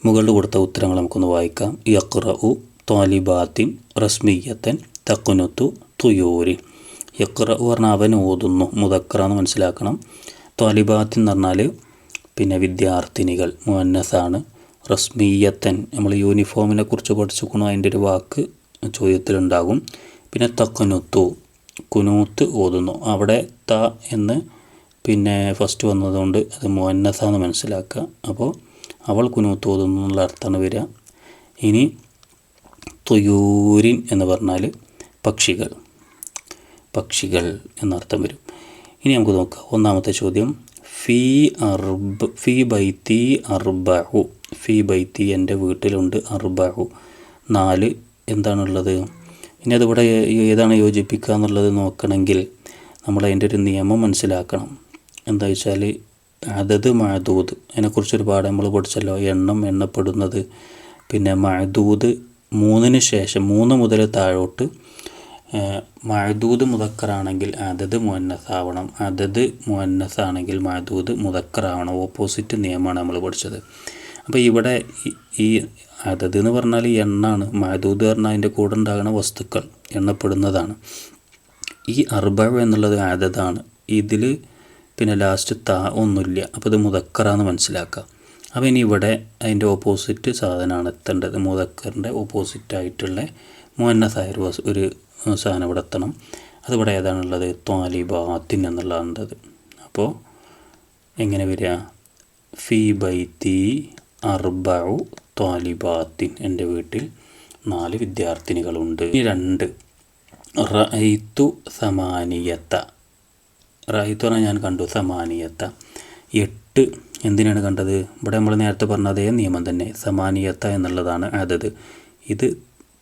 മുകളിൽ കൊടുത്ത ഉത്തരങ്ങൾ നമുക്കൊന്ന് വായിക്കാം. യഖ്റഉ ത്വാലിബാത്തിൻ റസ്മിയത്തൻ തഖ്നുതു തുയൂരി. യഖ്റഉ പറഞ്ഞാൽ അവൻ ഓതുന്നു, മുദക്കറാന്ന് മനസ്സിലാക്കണം. ത്വാലിബാത്തിൻ എന്ന് പറഞ്ഞാൽ പിന്നെ വിദ്യാർത്ഥിനികൾ, മുഅന്നസാണ്. റസ്മിയത്തൻ നമ്മൾ യൂണിഫോമിനെ കുറിച്ച് പഠിച്ചിരിക്കണു, അതിൻ്റെ ഒരു വാക്ക് ചോദ്യത്തിലുണ്ടാകും. പിന്നെ തഖ്നുത്തു, കുനൂത്ത് ഓതുന്നു. അവിടെ ത എന്ന് പിന്നെ ഫസ്റ്റ് വന്നതുകൊണ്ട് അത് മുഅന്നസാന്ന് മനസ്സിലാക്കുക. അപ്പോൾ അവൾ കുനൂത്ത് ഓതുന്നു എന്നുള്ള അർത്ഥമാണ് വരിക. ഇനി തുയൂരിൻ എന്ന് പറഞ്ഞാൽ പക്ഷികൾ, പക്ഷികൾ എന്നർത്ഥം വരും. ഇനി നമുക്ക് നോക്കാം. ഒന്നാമത്തെ ചോദ്യം, ഫീ ബൈത്തി അർബഉ. ഫീ ബൈത്തി എൻ്റെ വീട്ടിലുണ്ട്, അർബഉ 4 എന്താണുള്ളത്. ഇനി അതിവിടെ ഏതാണ് യോജിപ്പിക്കുക എന്നുള്ളത് നോക്കണമെങ്കിൽ നമ്മൾ അതിൻ്റെ ഒരു നിയമം മനസ്സിലാക്കണം. എന്താ വെച്ചാൽ അതത് മഅദൂദ്, അതിനെക്കുറിച്ചൊരു പാഠം നമ്മൾ പഠിച്ചല്ലോ, എണ്ണപ്പെടുന്നത്. പിന്നെ മഅദൂദ് 3 ശേഷം 3 മുതൽ താഴോട്ട് മഅദൂദ് മുദക്കറാണെങ്കിൽ അതത് മുഅന്നസാവണം, അതത് മുഅന്നസാണെങ്കിൽ മഅദൂദ് മുദക്കറാവണം. ഓപ്പോസിറ്റ് നിയമമാണ് നമ്മൾ പഠിച്ചത്. അപ്പോൾ ഇവിടെ ഈ അതത് എന്ന് പറഞ്ഞാൽ എണ്ണാണ്, മഅദൂദ് പറഞ്ഞാൽ അതിൻ്റെ കൂടെ ഉണ്ടാകുന്ന വസ്തുക്കൾ എണ്ണപ്പെടുന്നതാണ്. ഈ അർബഉ എന്നുള്ളത് അതതാണ്. ഇതിൽ പിന്നെ ലാസ്റ്റ് ത ഒന്നുമില്ല, അപ്പോൾ ഇത് മുദക്കറാന്ന് മനസ്സിലാക്കുക. അപ്പോൾ ഇനി ഇവിടെ അതിൻ്റെ ഓപ്പോസിറ്റ് സാധനമാണ് എത്തേണ്ടത്. മുദക്കറിൻ്റെ ഓപ്പോസിറ്റായിട്ടുള്ള മുഅന്നസായ ഒരു സാധനം ഇവിടെ എത്തണം. അതിവിടെ ഏതാണുള്ളത്, ത്വാലിബാത്തിൻ എന്നുള്ളതാണത്. അപ്പോൾ എങ്ങനെ വരിക, ഫീ ബൈത്തി അർബഉ ത്വാലിബാത്തിൻ, എൻ്റെ വീട്ടിൽ 4 വിദ്യാർത്ഥിനികളുണ്ട്. ഇനി 2, റഅയ്തു സമാനിയത്ത. റഅയ്തു പറഞ്ഞാൽ ഞാൻ കണ്ടു, സമാനിയത്ത 8 എന്തിനാണ് കണ്ടത്. ഇവിടെ നമ്മൾ നേരത്തെ പറഞ്ഞ അതേ നിയമം തന്നെ, സമാനിയത്ത എന്നുള്ളതാണ് അതത്. ഇത്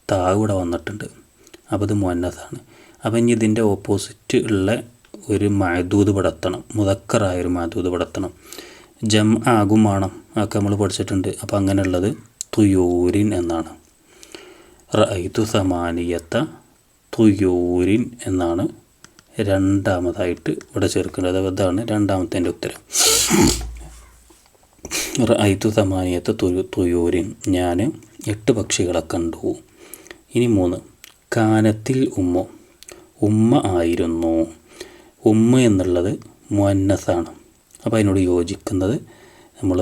താ ഇവിടെ വന്നിട്ടുണ്ട്, അപ്പോൾ ഇത് മുഅന്നസാണ്. അപ്പോൾ ഇനി ഇതിൻ്റെ ഓപ്പോസിറ്റ് ഉള്ള ഒരു മഅദൂദ് പെടുത്തണം, മുദക്കറായൊരു മഅദൂദ് പെടുത്തണം. ജം ആകും വേണം, അതൊക്കെ നമ്മൾ പഠിച്ചിട്ടുണ്ട്. അപ്പോൾ അങ്ങനെയുള്ളത് തുയൂരിൻ എന്നാണ്. റഅയ്തു സമാനിയത്ത തുയൂരിൻ എന്നാണ് രണ്ടാമതായിട്ട് ഇവിടെ ചേർക്കേണ്ടത്. അതാണ് രണ്ടാമത്തെ ഉത്തരം. റഅയ്തു സമാനിയത്ത തുയൂരിൻ, ഞാൻ 8 പക്ഷികളെ കണ്ടു. ഇനി 3, കാനത്തിൽ ഉമ്മ. ഉമ്മ ആയിരുന്നു. ഉമ്മ എന്നുള്ളത് മുഅന്നസാണ്. അപ്പോൾ അതിനോട് യോജിക്കുന്നത് നമ്മൾ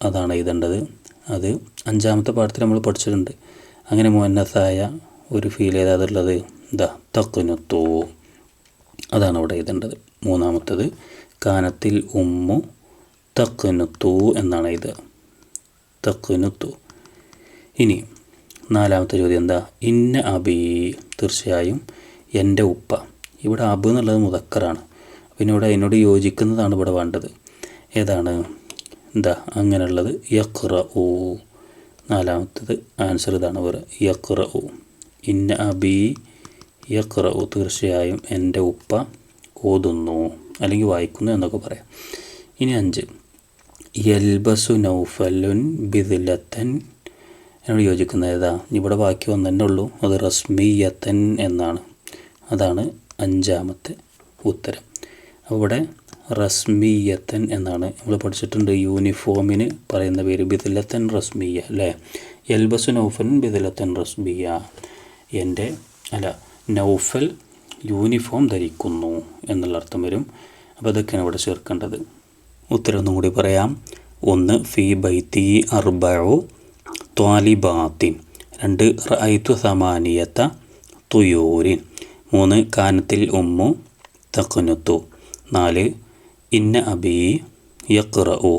അതാണ് എഴുതേണ്ടത്. അത് 5ാമത്തെ പാഠത്തിൽ നമ്മൾ പഠിച്ചിട്ടുണ്ട്. അങ്ങനെ മുഅന്നസായ ഒരു ഫീൽ ഏതാതുള്ളത്, ഇതാ തഖ്നുത്തു, അതാണ് അവിടെ എഴുതേണ്ടത്. 3ാമത്തത് കാനത്തിൽ ഉമ്മു തഖ്നുത്തു എന്നാണ് എഴുതുക, തഖ്നുത്തു. ഇനി 4ാമത്തെ ചോദ്യം എന്താ, ഇന്ന അബി, തീർച്ചയായും എൻ്റെ ഉപ്പ. ഇവിടെ അബ് എന്നുള്ളത് മുദക്കറാണ്. പിന്നെ ഇവിടെ അതിനോട് യോജിക്കുന്നതാണ് ഇവിടെ വേണ്ടത്. ഏതാണ്, എന്താ അങ്ങനെയുള്ളത്, യഖ്റഉ. 4ാമത്തത് ആൻസർ ഇതാണ് വേറെ, യഖ്റഉ. ഇന്ന അബി യഖ്റഉ, തീർച്ചയായും എൻ്റെ ഉപ്പ ഓതുന്നു അല്ലെങ്കിൽ വായിക്കുന്നു എന്നൊക്കെ പറയാം. ഇനി 5, യൽബസു നൗഫലുൻ ബിദ്ലത്തൻ. എന്നോട് യോജിക്കുന്നത് ഏതാ, ഇവിടെ ബാക്കി ഒന്നെന്നെ ഉള്ളൂ, അത് റസ്മിയത്തൻ എന്നാണ്. അതാണ് 5ാമത്തെ ഉത്തരം. അവിടെ റസ്മിയത്തൻ എന്നാണ് നമ്മൾ പഠിച്ചിട്ടുണ്ട്. യൂണിഫോമിന് പറയുന്ന പേര് ബിദ്ലത്തൻ റസ്മിയ അല്ലേ. യൽബസു നൗഫലുൻ ബിദ്ലത്തൻ റസ്മിയ, എൻ്റെ നൗഫൽ യൂണിഫോം ധരിക്കുന്നു എന്നുള്ള അർത്ഥം വരും. അപ്പോൾ അതൊക്കെയാണ് ഇവിടെ ചേർക്കേണ്ടത്. ഉത്തരം ഒന്നും കൂടി പറയാം. 1, ഫീ ബൈത്തി അർബഉ ത്വാലിബാത്തിൻ. 2, റഅയ്തു സമാനിയത്ത തുയൂരിൻ. 3, കാനത്തിൽ ഉമ്മു തഖ്നുത്തു. 4, ഇന്ന അബി യഖ്റഉ.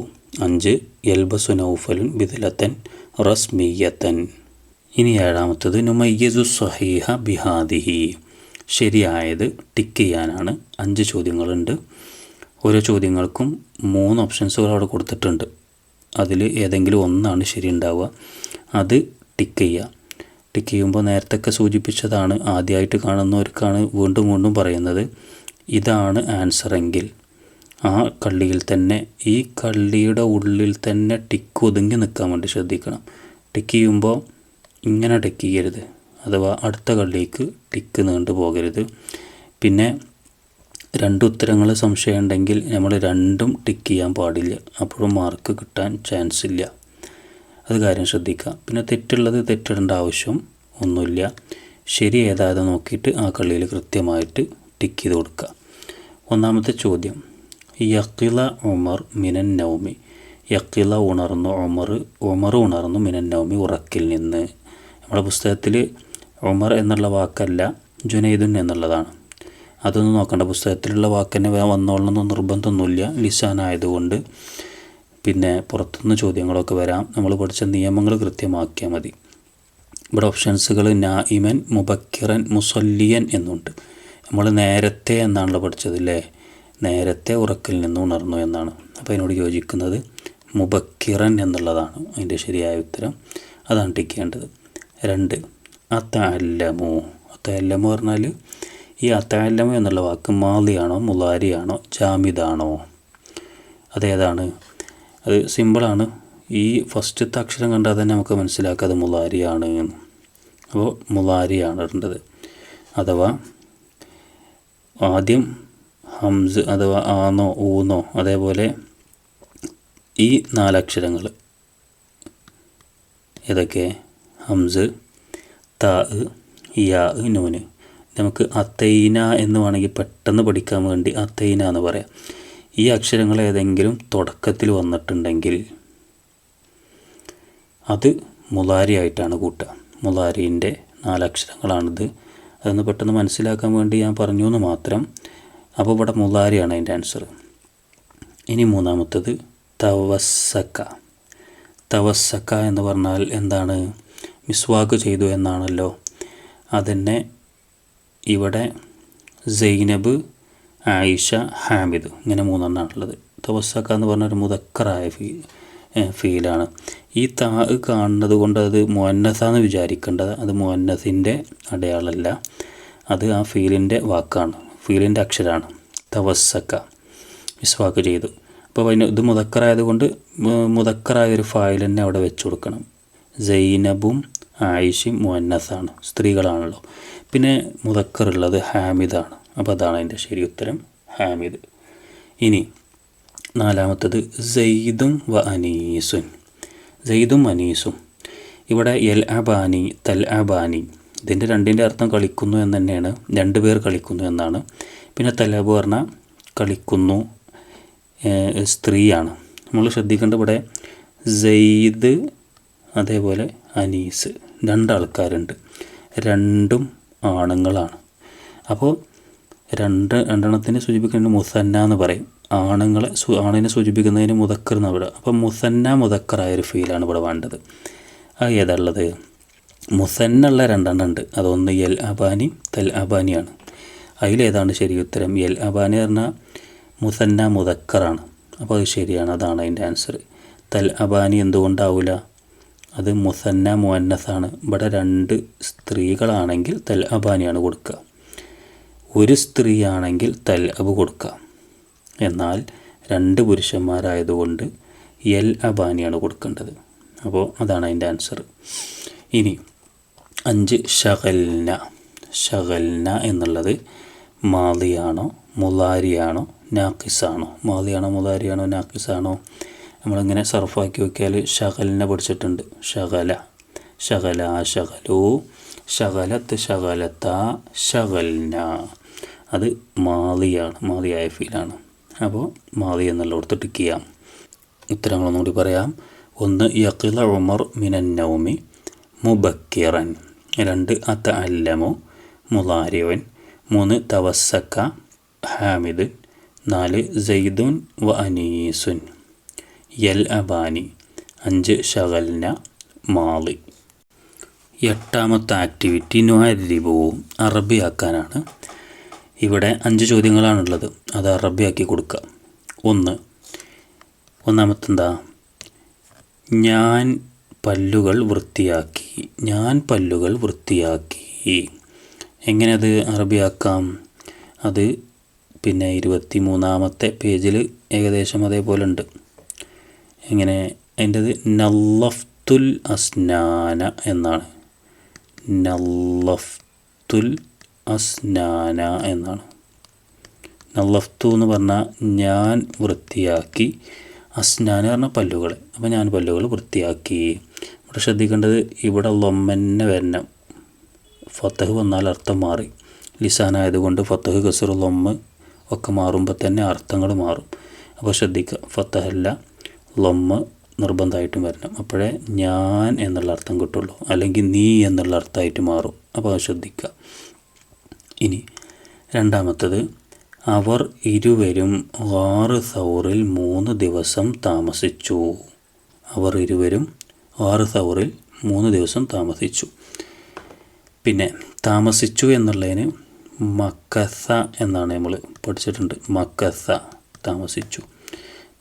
5, യൽബസു നൗഫലുൻ ബിദ്ലത്തൻ റസ്മിയത്തൻ. ഇനി 7ാമത്തത് നുമയ്യിസു സ്വഹീഹ ബിഹാദിഹി. ശരിയായത് ടിക്ക് ചെയ്യാനാണ്. 5 ചോദ്യങ്ങളുണ്ട്. ഓരോ ചോദ്യങ്ങൾക്കും 3 ഓപ്ഷൻസുകൾ അവിടെ കൊടുത്തിട്ടുണ്ട്. അതിൽ ഏതെങ്കിലും ഒന്നാണ് ശരി ഉണ്ടാവുക, അത് ടിക്ക് ചെയ്യുക. ടിക്ക് ചെയ്യുമ്പോൾ നേരത്തെ സൂചിപ്പിച്ചതാണ്, ആദ്യമായിട്ട് കാണുന്നവർക്കാണ് വീണ്ടും വീണ്ടും പറയുന്നത്. ഇതാണ് ആൻസറെങ്കിൽ ആ കള്ളിയിൽ തന്നെ, ഈ കള്ളിയുടെ ഉള്ളിൽ തന്നെ ടിക്ക് ഒതുങ്ങി നിൽക്കാൻ വേണ്ടി ശ്രദ്ധിക്കണം. ടിക്ക് ചെയ്യുമ്പോൾ ഇങ്ങനെ ടിക്ക് ചെയ്യരുത്, അഥവാ അടുത്ത കള്ളിക്ക് ടിക്ക് നീണ്ടു പോകരുത്. പിന്നെ 2 ഉത്തരങ്ങൾ സംശയം ഉണ്ടെങ്കിൽ നമ്മൾ 2ഉം ടിക്ക് ചെയ്യാൻ പാടില്ല, അപ്പോഴും മാർക്ക് കിട്ടാൻ ചാൻസ് ഇല്ല. അത് കാര്യം ശ്രദ്ധിക്കുക. പിന്നെ തെറ്റുള്ളത് തെറ്റിടേണ്ട ആവശ്യം ഒന്നുമില്ല. ശരി ഏതാതെ നോക്കിയിട്ട് ആ കള്ളിയിൽ കൃത്യമായിട്ട് ടിക്ക് ചെയ്ത് കൊടുക്കുക. 1ാമത്തെ ചോദ്യം, യഖില ഉമർ മിനൻ നൗമി. യഖില ഉണർന്നു, ഉമർ ഉണർന്നു മിനൻ നൗമി, ഉറക്കിൽ നിന്ന്. നമ്മുടെ പുസ്തകത്തിൽ ഉമർ എന്നുള്ള വാക്കല്ല ജുനൈദുൻ എന്നുള്ളതാണ്. അതൊന്നും നോക്കണ്ട, പുസ്തകത്തിലുള്ള വാക്കിനെ വന്നോളണമെന്ന് നിർബന്ധമൊന്നുമില്ല. ലിസാനായതുകൊണ്ട് പിന്നെ പുറത്തുനിന്ന് ചോദ്യങ്ങളൊക്കെ വരാം. നമ്മൾ പഠിച്ച നിയമങ്ങൾ കൃത്യമാക്കിയാൽ മതി. ഇവിടെ ഓപ്ഷൻസുകൾ നായിമൻ, മുബക്കിറൻ, മുസല്ലിയൻ എന്നുണ്ട്. നമ്മൾ നേരത്തെ എന്നാണല്ലോ പഠിച്ചത് അല്ലേ? നേരത്തെ ഉറക്കിൽ നിന്ന് ഉണർന്നു എന്നാണ്. അപ്പോൾ അതിനോട് യോജിക്കുന്നത് മുബക്കിറൻ എന്നുള്ളതാണ് അതിൻ്റെ ശരിയായ ഉത്തരം. അതാണ് ടിക്ക് ചെയ്യേണ്ടത്. 2 അതഅല്ലമു. അതഅല്ലമു പറഞ്ഞാൽ ഈ അതഅല്ലമു എന്നുള്ള വാക്ക് മാളിയാണോ മുലാരിയാണോ ജാമിദാണോ? അതേതാണ്? അത് സിമ്പിളാണ്. ഈ ഫസ്റ്റത്തെ അക്ഷരം കണ്ടാൽ തന്നെ നമുക്ക് മനസ്സിലാക്കാം അത് മുലാരിയാണ് എന്ന്. അപ്പോൾ മുലാരിയാണ് ഇടേണ്ടത്. അഥവാ ആദ്യം ഹംസ് അഥവാ ആന്നോ ഊന്നോ, അതേപോലെ ഈ 4 അക്ഷരങ്ങൾ ഏതൊക്കെ? ഹംസ്, താ, യാ, നൂന്. നമുക്ക് അത്തൈന എന്ന് വേണമെങ്കിൽ പെട്ടെന്ന് പഠിക്കാൻ വേണ്ടി അത്തൈന എന്ന് പറയാം. ഈ അക്ഷരങ്ങൾ ഏതെങ്കിലും തുടക്കത്തിൽ വന്നിട്ടുണ്ടെങ്കിൽ അത് മുലാരി ആയിട്ടാണ് കൂട്ടുക. മുലാരീൻ്റെ 4 അക്ഷരങ്ങളാണിത്. അതൊന്ന് പെട്ടെന്ന് മനസ്സിലാക്കാൻ വേണ്ടി ഞാൻ പറഞ്ഞു എന്ന് മാത്രം. അപ്പോൾ ഇവിടെ മുലാരിയാണ് അതിൻ്റെ ആൻസർ. ഇനി 3-മത്തത് തവസ്സക്ക. തവസ്സക്ക എന്ന് പറഞ്ഞാൽ എന്താണ്? മിസ്വാക്ക് ചെയ്തു എന്നാണല്ലോ. അതന്നെ ഇവിടെ സൈനബ്, ആയിഷ, ഹാമിദ്, ഇങ്ങനെ 3 എണ്ണമാണുള്ളത്. തവസ്സക്ക എന്ന് പറഞ്ഞൊരു മുദക്കറായ ഫീലാണ്. ഈ താ കാണുന്നത് കൊണ്ട് അത് മുഅന്നസാന്ന് വിചാരിക്കേണ്ടത്. അത് മുഅന്നസിൻ്റെ അടയാളമല്ല, അത് ആ ഫീലിൻ്റെ വാക്കാണ്, ഫീലിൻ്റെ അക്ഷരമാണ്. തവസ്സക്ക മിസ്വാക്ക് ചെയ്തു. അപ്പോൾ ഇത് മുദക്കറായതുകൊണ്ട് മുദക്കറായൊരു ഫായിൽ തന്നെ അവിടെ വെച്ച് കൊടുക്കണം. സൈനബും ആയിഷയും മുഅന്നസാണ്, സ്ത്രീകളാണല്ലോ. പിന്നെ മുദക്കറുള്ളത് ഹാമിദാണ്. അപ്പോൾ അതാണ് അതിൻ്റെ ശരി ഉത്തരം, ഹാമിദ്. ഇനി 4-മത്തത് സെയ്ദും വ അനീസുൻ. സെയ്ദും അനീസും. ഇവിടെ എൽ അബാനി, തൽ അബാനി, ഇതിൻ്റെ രണ്ടിൻ്റെ അർത്ഥം കളിക്കുന്നു എന്ന് തന്നെയാണ്. 2 പേർ കളിക്കുന്നു എന്നാണ്. പിന്നെ തലബ് പറഞ്ഞാൽ കളിക്കുന്നു, സ്ത്രീയാണ്. നമ്മൾ ശ്രദ്ധിക്കേണ്ട ഇവിടെ സെയ്ദ് അതേപോലെ അനീസ് 2 ആൾക്കാരുണ്ട്, 2ഉം ആണുങ്ങളാണ്. അപ്പോൾ രണ്ടെണ്ണത്തിനെ സൂചിപ്പിക്കുന്നത് മുസന്ന എന്ന് പറയും. ആണിനെ സൂചിപ്പിക്കുന്നതിന് മുദക്കർ എന്ന് പറയുക. അപ്പോൾ മുസന്ന മുദക്കറായൊരു ഫീലാണ് ഇവിടെ വേണ്ടത്. അത് ഏതാണുള്ളത്? മുസന്നുള്ള 2 എണ്ണം ഉണ്ട്. അതൊന്ന് എൽ അബാനി, തൽ അബാനിയാണ്. അതിലേതാണ് ശരി ഉത്തരം? എൽ അബാനി പറഞ്ഞാൽ മുസന്ന മുദക്കറാണ്. അപ്പോൾ അത് ശരിയാണ്, അതാണ് അതിൻ്റെ ആൻസർ. തൽ അബാനി എന്തുകൊണ്ടാവില്ല? അത് മുസന്ന മുഅന്നസാണ്. ഇവിടെ 2 സ്ത്രീകളാണെങ്കിൽ തൽ അബാനിയാണ് കൊടുക്കുക. 1 സ്ത്രീയാണെങ്കിൽ തൽ അബ് കൊടുക്കുക. എന്നാൽ 2 പുരുഷന്മാരായതുകൊണ്ട് എൽ അബാനിയാണ് കൊടുക്കേണ്ടത്. അപ്പോൾ അതാണ് അതിൻ്റെ ആൻസർ. ഇനി 5 ഷഗൽന. ഷഗൽന എന്നുള്ളത് മാളിയാണോ മുലാരിയാണോ നാക്കിസാണോ? മാളിയാണോ മുലാരിയാണോ നാക്കിസാണോ? നമ്മളിങ്ങനെ സർഫാക്കി നോക്കിയാൽ ഷഗലിനെ പഠിച്ചിട്ടുണ്ട്. ഷഗല, ഷഗല, ഷഗലു, ഷഗലത്ത്, ഷഗലത്ത, ഷഗൽന. അത് മാളിയാണ്, മാളിയായ ഫീലാണ്. അപ്പോൾ മാളി എന്നുള്ളടത്ത് ടിക്ക് ചെയ്യാം. ഉത്തരങ്ങളൊന്നുകൂടി പറയാം. 1 യഖില ഉമർ മിനൻ നൗമി മുബക്കിറൻ. 2 അതഅല്ലമു മുലാരിഉൻ. 3 തവസ്സക്ക ഹാമിദ്. 4 സെയ്ദുൻ വ അനീസുൻ യൽ അബാനി. 5 ഷഗൽന മാളി. 8-മത്തെ ആക്ടിവിറ്റി നുഅരിബു, അറബിയാക്കാനാണ്. ഇവിടെ 5 ചോദ്യങ്ങളാണുള്ളത്. അത് അറബിയാക്കി കൊടുക്കുക. 1-മത്തെ എന്താ? ഞാൻ പല്ലുകൾ വൃത്തിയാക്കി. ഞാൻ പല്ലുകൾ വൃത്തിയാക്കി. എങ്ങനെ അത് അറബിയാക്കാം? അത് പിന്നെ 23-മത്തെ പേജിൽ ഏകദേശം അതേപോലെ ഉണ്ട്. എങ്ങനെ അതിൻ്റെത്? നല്ലഫ്തുൽ അസ്നാന എന്നാണ്. നല്ലഫ്തുൽ അസ്നാന എന്നാണ്. നല്ലഫ്തു എന്ന് പറഞ്ഞാൽ ഞാൻ വൃത്തിയാക്കി, അസ്നാന പറഞ്ഞാൽ പല്ലുകൾ. അപ്പോൾ ഞാൻ പല്ലുകൾ വൃത്തിയാക്കി. ഇവിടെ ശ്രദ്ധിക്കേണ്ടത് ഇവിടെ ലൊമ്മന്നെ വരണം. ഫത്തഹ് വന്നാൽ അർത്ഥം മാറി. ലിസാനായതുകൊണ്ട് ഫത്തഹ് കസ്ർ ലൊമ്മ് ഒക്കെ മാറുമ്പോൾ തന്നെ അർത്ഥങ്ങൾ മാറും. അപ്പോൾ ശ്രദ്ധിക്കുക, ഫത്തഹല്ല ലൊമ്മ് നിർബന്ധമായിട്ടും വരണം. അപ്പോഴേ ഞാൻ എന്നുള്ള അർത്ഥം കിട്ടുള്ളൂ, അല്ലെങ്കിൽ നീ എന്നുള്ള അർത്ഥമായിട്ട് മാറും. അപ്പോൾ അത് ശ്രദ്ധിക്കുക. ഇനി രണ്ടാമത്തത്, അവർ ഇരുവരും ഗാറ് സൗറിൽ 3 ദിവസം താമസിച്ചു. അവർ ഇരുവരും ഗാറ് സൗറിൽ 3 ദിവസം താമസിച്ചു. പിന്നെ താമസിച്ചു എന്നുള്ളതിന് മക്കസ എന്നാണ് നമ്മൾ പഠിച്ചിട്ടുണ്ട്. മക്കസ താമസിച്ചു.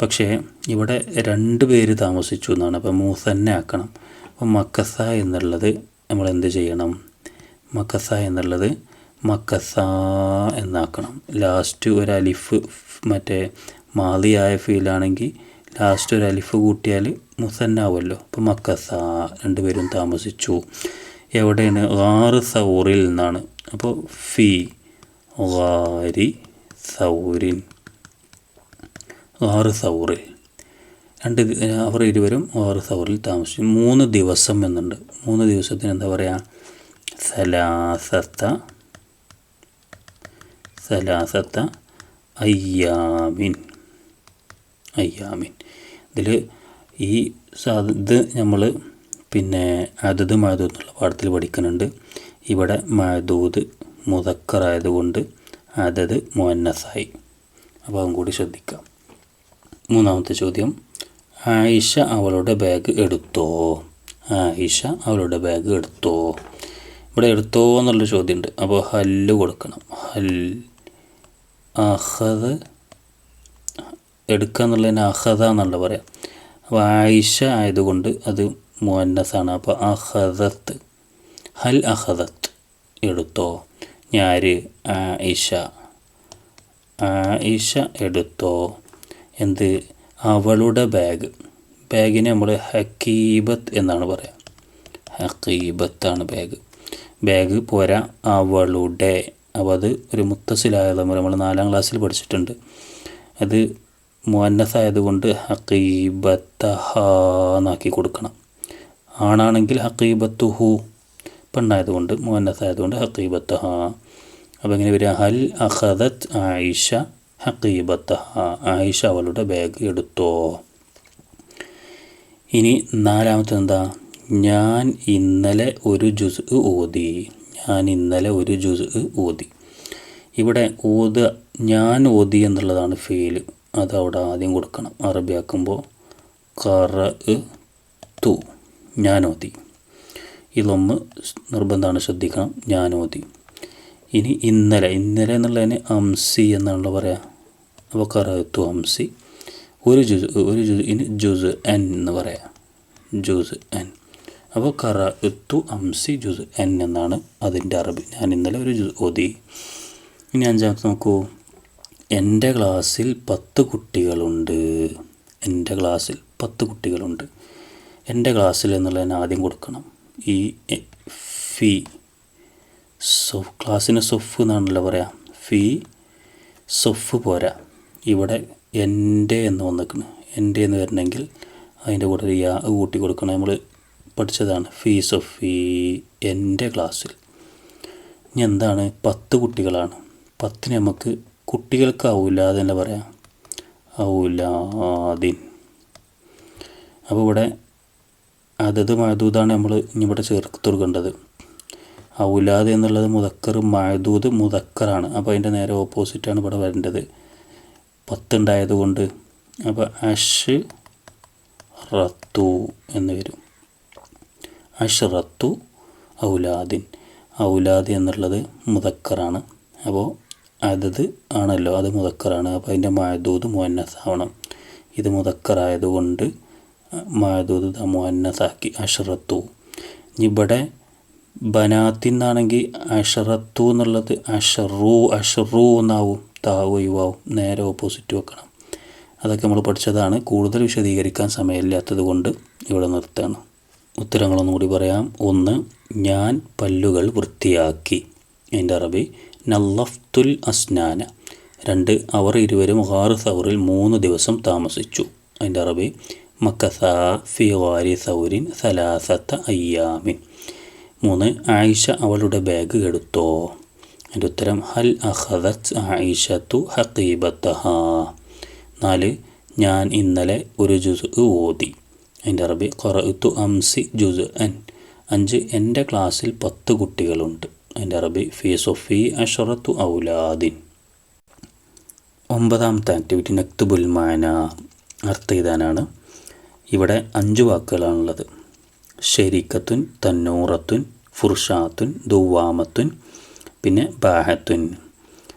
പക്ഷേ ഇവിടെ 2 പേര് താമസിച്ചു എന്നാണ്. അപ്പോൾ മൂസന്നെ ആക്കണം. അപ്പോൾ മക്കസ എന്നുള്ളത് നമ്മൾ എന്ത് ചെയ്യണം? മക്കസ എന്നുള്ളത് മക്കസ എന്നാക്കണം. ലാസ്റ്റ് ഒരു അലിഫ്, മറ്റേ മാലിയായ ഫീലാണെങ്കിൽ ലാസ്റ്റ് ഒരു അലിഫ് കൂട്ടിയാൽ മുസന്നാവുമല്ലോ. അപ്പോൾ മക്കസ 2 പേരും താമസിച്ചു. എവിടെയാണ്? ഗാറ് സൗറിൽ നിന്നാണ്. അപ്പോൾ ഫി ഗാരി സൗരിൻ, ഗാറ് സൗറിൽ അവർ ഇരുവരും ഗാറ് സൗറിൽ താമസിച്ചു. 3 ദിവസം എന്നുണ്ട്. 3 ദിവസത്തിന് എന്താ പറയുക? സലാസത്ത അയ്യാമിൻ. ഇതിൽ ഈ ഇത് നമ്മൾ പിന്നെ അതത് മഅദൂദ് എന്നുള്ള പാഠത്തിൽ പഠിക്കുന്നുണ്ട്. ഇവിടെ മഅദൂദ് മുദക്കറായതുകൊണ്ട് അതത് മുഅന്നസായി. അപ്പോൾ അതും കൂടി ശ്രദ്ധിക്കാം. മൂന്നാമത്തെ ചോദ്യം, ആയിഷ അവളുടെ ബാഗ് എടുത്തോ? ആയിഷ അവളുടെ ബാഗ് എടുത്തോ? ഇവിടെ എടുത്തോ എന്നുള്ള ചോദ്യമുണ്ട്. അപ്പോൾ ഹല്ല് കൊടുക്കണം. ഹൽ അഹദ്, എടുക്കുക എന്നുള്ളതിന് അഹദ എന്നുള്ള പറയാം. അപ്പോൾ ആയിഷ ആയതുകൊണ്ട് അത് മുഅന്നസാണ്. അപ്പോൾ അഹദത്ത്, ഹൽ അഹദത്ത്, എടുത്തോ. ഞാര്? ആയിഷ. ആയിഷ എടുത്തോ. എന്ത്? അവളുടെ ബാഗ്. ബാഗിനെ നമ്മൾ ഹക്കീബത്ത് എന്നാണ് പറയുക. ഹക്കീബത്താണ് ബാഗ്. ബാഗ് പോരാ, അവളുടെ. അപ്പോൾ അത് ഒരു മുത്തസിലായത് നമ്മൾ 4ാം ക്ലാസ്സിൽ പഠിച്ചിട്ടുണ്ട്. അത് മുഅന്നസായതുകൊണ്ട് ഹക്കീബത്തഹ എന്നാക്കി കൊടുക്കണം. ആണാണെങ്കിൽ ഹക്കീബത്തുഹു, പെണ്ണായതുകൊണ്ട് മുഅന്നസായതുകൊണ്ട് ഹക്കീബത്തഹ. അപ്പോൾ എങ്ങനെ വരിക? ഹൽ അഖദത്ത് ആയിഷ ഹക്കീബത്തഹ. ആയിഷ അവളുടെ ബാഗ് എടുത്തോ. ഇനി 4ാമത്തെ എന്താ? ഞാൻ ഇന്നലെ ഒരു ജുസ് ഓതി. ഞാൻ ഇന്നലെ ഒരു ജുസ് ഓതി. ഇവിടെ ഞാൻ ഓതി എന്നുള്ളതാണ് ഫീല്. അതവിടെ ആദ്യം കൊടുക്കണം. അറബിയാക്കുമ്പോൾ ഖറഅതു, ഞാൻ ഓതി. ഇതൊന്ന് നിർബന്ധമാണ്, ശ്രദ്ധിക്കണം. ഞാൻ ഓതി. ഇനി ഇന്നലെ എന്നുള്ളതിന് അംസി എന്നാണല്ലോ പറയാം. അപ്പോൾ ഖറഅതു അംസി. ഒരു ജുസ് ഇനി ജുസ് എൻ എന്ന് പറയാം. ജുസ് എൻ. അപ്പോൾ ഖറഅതു അംസി ജുസ് എൻ എന്നാണ് അതിൻ്റെ അറബി. ഞാൻ ഇന്നലെ ഒരു ജുസ് ഓതി. ഇനി 5ാമത്തെ നോക്കൂ. എൻ്റെ ക്ലാസ്സിൽ 10 കുട്ടികളുണ്ട്. എൻ്റെ ക്ലാസ്സിൽ 10 കുട്ടികളുണ്ട്. എൻ്റെ ക്ലാസ്സിൽ എന്നുള്ളതിന് ആദ്യം കൊടുക്കണം. ഈ ഫി ക്ലാസ്സിന് സൊഫ് എന്നാണല്ലോ പറയാം. ഫി സൊഫ് പോരാ. ഇവിടെ എൻ്റെ എന്ന് വന്നിരിക്കണം. എൻ്റെ എന്ന് വരണമെങ്കിൽ അതിൻ്റെ കൂടെ ഒരു യാ കൂട്ടി കൊടുക്കണം. നമ്മൾ പഠിച്ചതാണ്. ഫി സൊഫി, എൻ്റെ ക്ലാസ്സിൽ. ഇനി എന്താണ്? 10 കുട്ടികളാണ്. 10 നമുക്ക് കുട്ടികൾക്ക് ഔലാദ് എന്ന് പറയാം. ഔലാദിൻ. അപ്പോൾ ഇവിടെ അതത് മഅദൂദാണ് നമ്മൾ ഇനി ഇവിടെ ചേർത്ത് കൊടുക്കേണ്ടത്. ഔലാദ് എന്നുള്ളത് മുദക്കർ, മഅദൂദ് മുദക്കറാണ്. അപ്പോൾ അതിൻ്റെ നേരെ ഓപ്പോസിറ്റാണ് ഇവിടെ വരേണ്ടത്. 10 ഉണ്ടായതുകൊണ്ട്. അപ്പോൾ അഷ് റത്തു എന്ന് വരും. അഷ്റത്തു ഔലാദിൻ. ഔലാദ് എന്നുള്ളത് മുദക്കറാണ്. അപ്പോൾ അതത് ആണല്ലോ, അത് മുദക്കറാണ്. അപ്പോൾ അതിൻ്റെ മഅദൂദ് മുഅന്നസ് ആവണം. ഇത് മുദക്കറായതുകൊണ്ട് മഅദൂദ് മുഅന്നസാക്കി അഷ്റത്തു. ഇവിടെ ബനാത്തിന്നാണെങ്കിൽ അഷ്റത്തു എന്നുള്ളത് അഷ്റു എന്നാവും. ഒഴിവാവും. നേരെ ഓപ്പോസിറ്റ് വെക്കണം. അതൊക്കെ നമ്മൾ പഠിച്ചതാണ്. കൂടുതൽ വിശദീകരിക്കാൻ സമയമില്ലാത്തത് കൊണ്ട് ഇവിടെ നിർത്തുകയാണ്. ഉത്തരങ്ങളൊന്നും കൂടി പറയാം. 1, ഞാൻ പല്ലുകൾ വൃത്തിയാക്കി. അതിൻ്റെ അറബി നല്ലഫ്തുൽ അസ്നാന. 2, അവർ ഇരുവരും ഗാറ് സൗറിൽ 3 ദിവസം താമസിച്ചു. അതിൻ്റെ അറബി മക്കസ ഫി ഗാരി സൗരിൻ സലാസത്ത അയ്യാമിൻ. 3, ആയിഷ അവളുടെ ബാഗ് എടുത്തോ. അതിൻ്റെ ഉത്തരം ഹൽ അഖദത്ത് ആയിഷത്തു ഹഖീബത്തഹ. 4, ഞാൻ ഇന്നലെ ഒരു ജുസ് ഓതി. അതിൻ്റെ അറബി ഖറഅതു അംസി ജുസ്അൻ. 5 എൻ്റെ ക്ലാസ്സിൽ 10 കുട്ടികളുണ്ട്. അതിൻ്റെ അറബി ഫീ സൊഫി അഷറത്തു ഔലാദിൻ. 9ാമത്തെ ആക്ടിവിറ്റി നക്തുബുൽ മാന, അർത്ഥം എഴുതാനാണ്. ഇവിടെ 5 വാക്കുകളാണുള്ളത്. ഷരീക്കത്തുൻ, തന്നൂറത്തുൻ, ഫുർഷാത്തുൻ, ദുവാമത്തുൻ, പിന്നെ ബാഹത്തുൻ.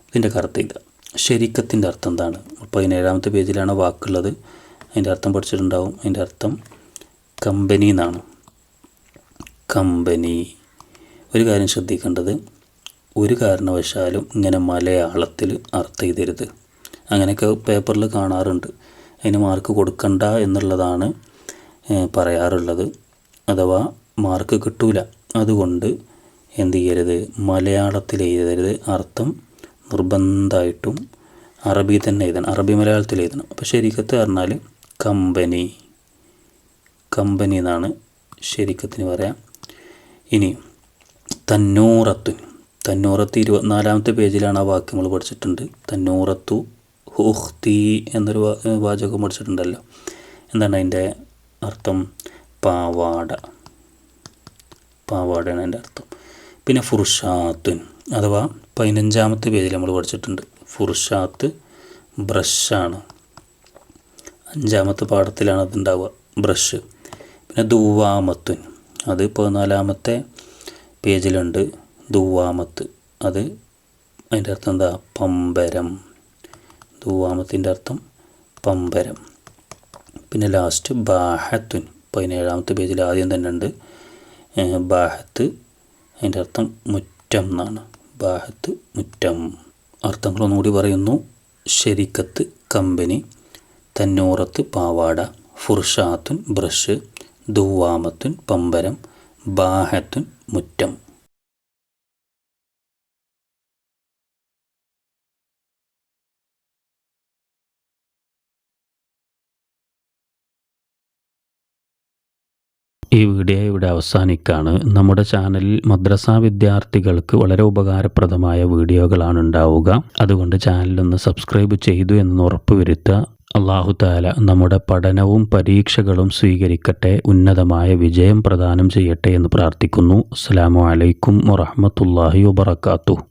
ഇതിൻ്റെ അർത്ഥം എഴുതുക. ഷരീക്കത്തിൻ്റെ അർത്ഥം എന്താണ്? 17ാമത്തെ പേജിലാണ് വാക്കുള്ളത്. അതിൻ്റെ അർത്ഥം പഠിച്ചിട്ടുണ്ടാവും. അതിൻ്റെ അർത്ഥം കമ്പനി എന്നാണ്. കമ്പനി. ഒരു കാര്യം ശ്രദ്ധിക്കേണ്ടത്, ഒരു കാരണവശാലും ഇങ്ങനെ മലയാളത്തിൽ അർത്ഥം എഴുതരുത്. അങ്ങനെയൊക്കെ പേപ്പറിൽ കാണാറുണ്ട്. അതിന് മാർക്ക് കൊടുക്കണ്ട എന്നുള്ളതാണ് പറയാറുള്ളത്. അഥവാ മാർക്ക് കിട്ടൂല. അതുകൊണ്ട് എന്ത് ചെയ്യരുത്, മലയാളത്തിൽ എഴുതരുത്. അർത്ഥം നിർബന്ധമായിട്ടും അറബി തന്നെ എഴുതണം. അറബി മലയാളത്തിൽ എഴുതണം. അപ്പോൾ ശരിക്കത്ത് പറഞ്ഞാൽ കമ്പനി. കമ്പനി എന്നാണ് ശരിക്കത്തിന് പറയാം. ഇനി തന്നൂറത്തുൻ. തന്നൂറത്ത് 24ാമത്തെ പേജിലാണ് ആ വാക്യങ്ങൾ പഠിച്ചിട്ടുണ്ട്. തന്നൂറത്തു ഹുഖ്തി എന്നൊരു വാചകം പഠിച്ചിട്ടുണ്ടല്ലോ. എന്താണ് അതിൻ്റെ അർത്ഥം? പാവാട. പാവാടയാണ് അതിൻ്റെ അർത്ഥം. പിന്നെ ഫുർഷാത്തുൻ അഥവാ 15ാമത്തെ പേജിൽ നമ്മൾ പഠിച്ചിട്ടുണ്ട്. ഫുർഷാത്ത് ബ്രഷാണ്. 5ാമത്തെ പാഠത്തിലാണ് അതുണ്ടാവുക, ബ്രഷ്. പിന്നെ ദുവാമത്തുൻ, അത് 14ാമത്തെ പേജിലുണ്ട്. ദുവാമത്ത്, അത് അതിൻ്റെ അർത്ഥം എന്താ? പമ്പരം. ദുവാമത്തിൻ്റെ അർത്ഥം പമ്പരം. പിന്നെ ലാസ്റ്റ് ബാഹത്തുൻ, 17ാമത്തെ പേജിൽ ആദ്യം തന്നെ ഉണ്ട്. ബാഹത്ത് അതിൻ്റെ അർത്ഥം മുറ്റം എന്നാണ്. ബാഹത്ത് മുറ്റം. അർത്ഥങ്ങളൊന്നുകൂടി പറയുന്നു. ഷരിക്കത്ത് കമ്പനി, തന്നൂറത്ത് പാവാട, ഫുർഷാത്തുൻ ബ്രഷ്, ദുവാമത്തുൻ പമ്പരം, ബാഹത്തുൻ മുറ്റം. ഈ വീഡിയോ ഇവിടെ അവസാനിക്കുകയാണ്. നമ്മുടെ ചാനലിൽ മദ്രസ വിദ്യാർത്ഥികൾക്ക് വളരെ ഉപകാരപ്രദമായ വീഡിയോകളാണ് ഉണ്ടാവുക. അതുകൊണ്ട് ചാനലൊന്ന് സബ്സ്ക്രൈബ് ചെയ്തു എന്ന് ഉറപ്പുവരുത്തുക. അല്ലാഹു തആല നമ്മുടെ പഠനവും പരീക്ഷകളും സ്വീകരിക്കട്ടെ, ഉന്നതമായ വിജയം പ്രദാനം ചെയ്യട്ടെ എന്ന് പ്രാർത്ഥിക്കുന്നു. അസ്സലാമു അലൈക്കും വറഹ്മത്തുള്ളാഹി വബറകാതുഹു.